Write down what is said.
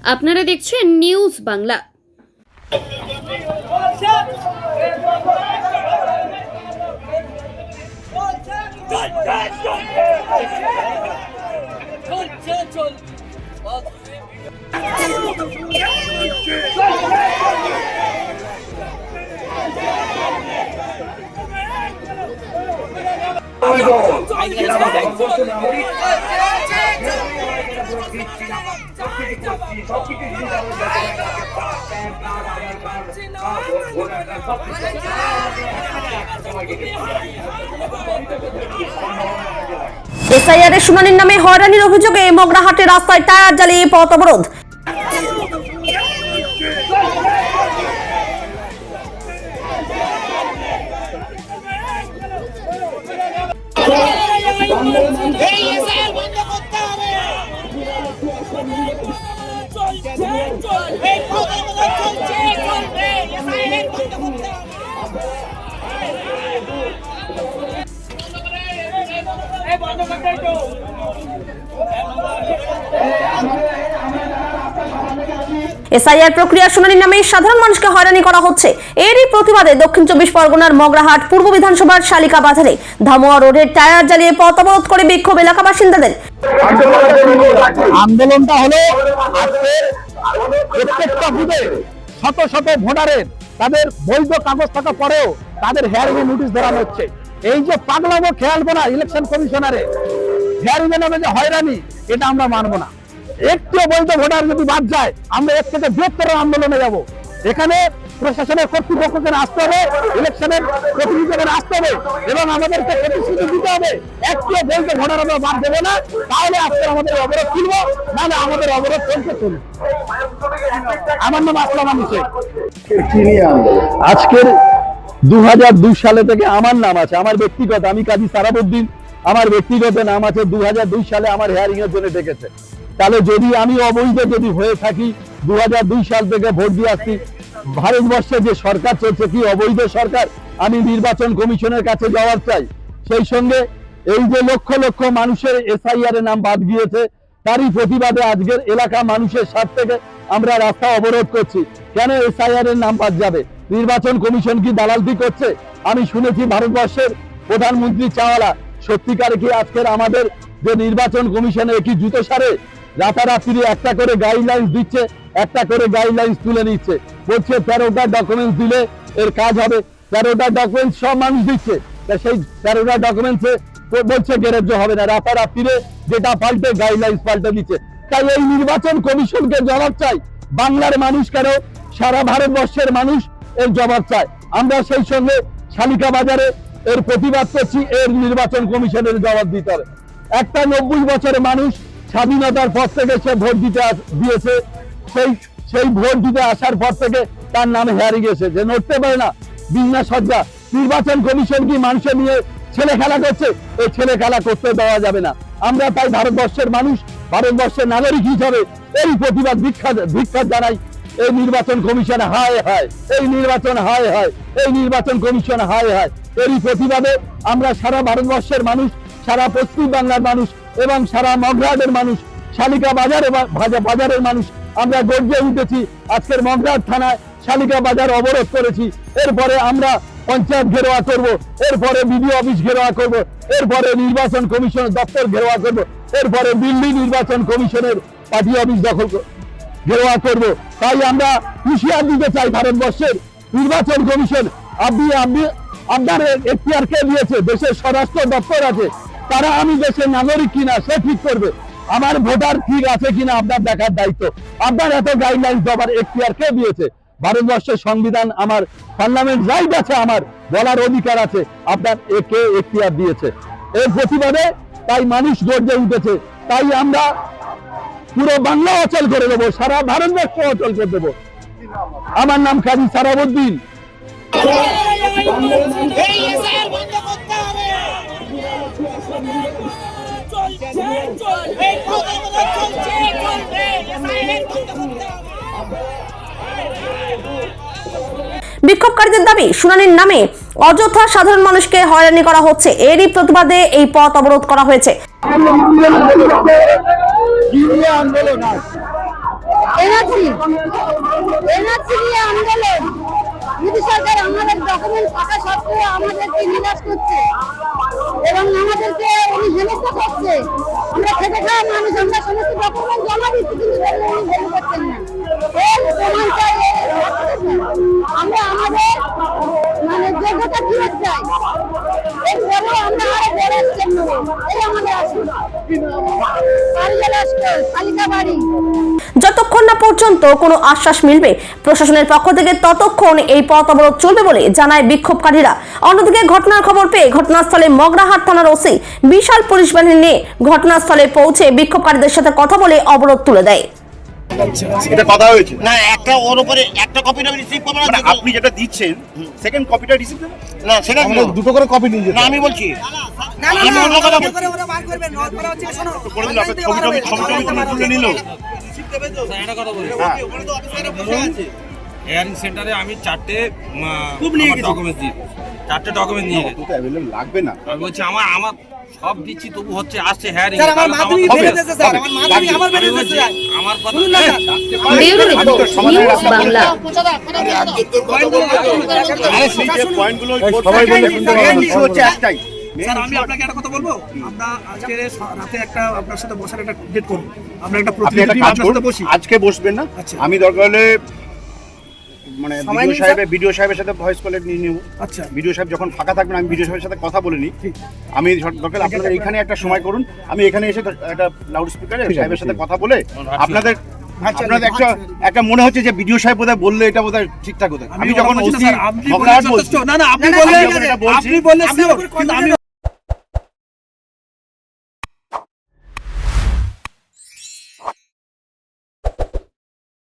আপনারা দেখছেন news Bangla. SIR এর শুনানির নামে হয়রানির অভিযোগে মগরাহাটে রাস্তায় টায়ার জ্বালিয়ে পথ অবরোধ। এসআইআর প্রক্রিয়ার শুনানির নামে সাধারণ মানুষকে হয়রানি করা হচ্ছে। এরই প্রতিবাদে দক্ষিণ 24 পরগনার মগরাহাট পূর্ব বিধানসভার শালিকা বাজারে ধামোয়া রোডের টায়ার জ্বালিয়ে পথ অবরোধ করে বিক্ষোভ এলাকা বাসিন্দাদের। আন্দোলনটা হলো প্রত্যেকটা বুথে শত শত ভোটারের তাদের বৈধ কাগজ থাকা পরেও তাদের হেয়ারিং এর নোটিশ ধরানো হচ্ছে। এই যে পাগলামো খেয়ালবো না ইলেকশন কমিশনারে হেয়ারিং এর নামে যে হয়রানি, এটা আমরা মানবো না। একটু বৈধ ভোটার যদি বাদ যায় আমরা এর থেকে বৃহত্তর আন্দোলনে যাব। এখানে প্রশাসনের কর্তৃপক্ষকে আসতে হবে, ইলেকশনের প্রতিনিধিদের আসতে হবে এবং আমাদেরকে প্রতিশ্রুতি দিতে হবে একটু বৈধ ভোটার আমরা বাদ দেবো না, তাহলে আজকে আমাদের অবরোধ তুলবো, নাহলে আমাদের অবরোধ চলতে চলবে। আমার নাম আসলাম শেখ। আজকের 2002 সালে থেকে আমার নাম আছে, আমার ব্যক্তিগত, আমি কাজী সারাবউদ্দিন, আমার ব্যক্তিগত নাম আছে। 2002 সালে আমার হেয়ারিং এর জন্য ডেকেছে। তাহলে যদি আমি অবৈধ যদি হয়ে থাকি, 2002 সাল থেকে ভোট দিয়ে আসছি, ভারতবর্ষে যে সরকার চলছে কি অবৈধ সরকার? আমি নির্বাচন কমিশনের কাছে জবাব চাই। সেই সঙ্গে এই যে লক্ষ লক্ষ মানুষের এসআইআর এর নাম বাদ গিয়েছে, তারই প্রতিবাদে আজকের এলাকা মানুষের স্বার্থ থেকে আমরা রাস্তা অবরোধ করছি। কেন এসআইআর এর নাম বাদ যাবে? নির্বাচন কমিশন কি দালালি করছে? আমি শুনেছি ভারতবর্ষের প্রধানমন্ত্রী চাওয়ালা, সত্যিকারে কি আজকের আমাদের যে নির্বাচন কমিশনে কি জুতো সারে? রাতারাতি একটা করে গাইডলাইন্স দিচ্ছে, একটা করে গাইডলাইন্স তুলে নিচ্ছে, বলছে 13টা ডকুমেন্টস দিলে এর কাজ হবে। 13টা ডকুমেন্টস সব মানুষ দিচ্ছে, সেই 13টা ডকুমেন্টসে বলছে গ্যারেজ হবে না। রাতারাতি যেটা পাল্টে গাইডলাইন্স পাল্টে দিচ্ছে। তাই এই নির্বাচন কমিশনকে জবাব চাই। বাংলার মানুষ কেন, সারা ভারতবর্ষের মানুষ এর জবাব চায়। আমরা সেই সঙ্গে শালিকা বাজারে এর প্রতিবাদ করছি, এর নির্বাচন কমিশনের জবাব দিতে হবে। একটা 90 বছরের মানুষ স্বাধীনতার পর থেকে সে ভোট দিতে দিয়েছে, সেই ভোট দিতে আসার পর থেকে তার নামে হেয়ারিং গেছে, যে নড়তে পারে না, বিনা সজ্জা। নির্বাচন কমিশন কি মানুষের নিয়ে ছেলে খেলা করছে? এই ছেলে খেলা করতে দেওয়া যাবে না। আমরা তাই ভারতবর্ষের মানুষ, ভারতবর্ষের নাগরিক হিসাবে এই প্রতিবাদ ভিক্ষা জানাই। এই নির্বাচন কমিশন হায় হায়, এই নির্বাচন হায় হায়, এই নির্বাচন কমিশন হায় হায়। এরই প্রতিবাদে আমরা সারা ভারতবর্ষের মানুষ, সারা পশ্চিম বাংলার মানুষ এবং সারা মগরাহাটের মানুষ, শালিকা বাজারের মানুষ আমরা গর্জে উঠেছি। আজকের মগরাহাট থানায় শালিকা বাজার অবরোধ করেছি। এরপরে আমরা পঞ্চায়েত ঘেরোয়া করব, এরপরে বিডিও অফিস ঘেরোয়া করব, এরপরে নির্বাচন কমিশন দপ্তর ঘেরোয়া করব, এরপরে দিল্লি নির্বাচন কমিশনের পার্টি অফিস দখল ঘেরোয়া করব। তাই আমরা হুঁশিয়ার দিতে চাই ভারতবর্ষের নির্বাচন কমিশন, আপনার এখতিয়ার কে দিয়েছে? দেশের স্বরাষ্ট্র দপ্তর আছে, তারা আমি দেশের নাগরিক কিনা সে ঠিক করবে। আমার ভোটার ঠিক আছে কিনা আপনার দেখার দায়িত্ব। আপনার এত গাইডলাইন দেওয়ার এখতিয়ার কে দিয়েছে? ভারতবর্ষের সংবিধান, আমার পার্লামেন্ট রাইট আছে, আমার বলার অধিকার আছে। আপনার কে এখতিয়ার দিয়েছে? এর প্রতিবাদে তাই মানুষ গর্জে উঠেছে। তাই আমরা পুরো বাংলা অচল করে দেবো, সারা ভারতবর্ষ অচল করে দেবো। আমার নাম কাজী সারাবউদ্দিন। বিক্ষোভকারীদের দাবি, শুনানির নামে অযথা সাধারণ মানুষকে হয়রানি করা হচ্ছে। এরই প্রতিবাদে এই পথ অবরোধ করা হয়েছে। এনআরসি নিয়ে আন্দোলন, মোদী সরকার আমাদের ডকুমেন্ট থাকা সত্ত্বেও আমাদেরকে নিরাশ করছে এবং আমাদেরকে উনি হেনস্থা করছে। আমরা খেটে খাওয়া মানুষ, আমরা সমস্ত ডকুমেন্ট জমা দিচ্ছি, কিন্তু উনি হেন করছেন না। এর প্রমাণ চাই, আমরা আমাদের মানে যোগ্যতা ফিরত চাই। এরপরেও আমরা আরো বড় স্টেপ নেব, এই আমাদের আশা। শালিকা বাড়ি যতক্ষণ না পর্যন্ত কোনো আশ্বাস মিলবে প্রশাসনের পক্ষ থেকে ততক্ষণ এই পথ অবরোধ চলবে বলে জানায় বিক্ষোভকারীরা। অন্যদিকে ঘটনার খবর পেয়ে ঘটনাস্থলে মগরাহাট থানার ওসি বিশাল পুলিশ বাহিনী নিয়ে ঘটনাস্থলে পৌঁছে বিক্ষোভকারীদের সাথে কথা বলে অবরোধ তুলে দেয়। এটা কথা হয়েছে না, একটা ওর উপরে একটা কপি আমি রিসিভ করব না। মানে আপনি যেটা দিচ্ছেন সেকেন্ড কপিটা রিসিভ করবেন না, সেটা আমরা দুটো করে কপি নিয়ে যেতে না, আমি বলছি আমি অন্য কথা বলছি। করে দিন আপনি ছবি তুলে নিল। হেয়ারিং সেন্টারে আমি চারটে খুব নিয়ে গেছি। ডকুমেন্টস দিয়ে নিয়ে গেছি। তো অ্যাভেলেবল লাগবে না। আমি বলছি আমার সব দিচ্ছি, তবু হচ্ছে আসছে হেয়ারিং। হবে, আমার হবে, হবে। আমার কথা ব্যুরো রিপোর্ট, নিউজ বাংলা। আরে সেই যে পয়েন্টগুলো সবাই বলে শুনতে পাবেন হচ্ছে একটাই। স্যার, আমি আপনাকে একটা কথা বলবো। আমরা আজকে রাতে একটা আপনার সাথে বসার একটা ডেট করব। আমরা একটা আপনি একটা প্রতিনিধি কাজ আপনার করুন, সাথে বসি। আজকে বসবেন না। আচ্ছা। আমি দরকার হলে মানে সময় নিন, ভিডিও সাহেবের সাথে ভয়েস কলে নিয়ে নেব। আচ্ছা। ভিডিও সাহেব যখন ফাঁকা থাকবেন আমি ভিডিও সাহেবের সাথে কথা বলে নিই। আমি দরকার আপনাদের এখানে একটা সময় করুন, আমি এখানে এসে একটা লাউড স্পিকারে সাহেবের সাথে কথা বলে আপনাদের একটা মনে হচ্ছে যে ভিডিও সাহেব বোধহয় বললে এটা বোধহয় ঠিকঠাক হতো। আমি যখন বলছি না, ওসি স্যার, আপনি মগরাহাট বললে বলছি, যথেষ্ট। না, আপনি আমি বললে যখন এটা বলছি, আপনি বললে sure, কিন্তু আমি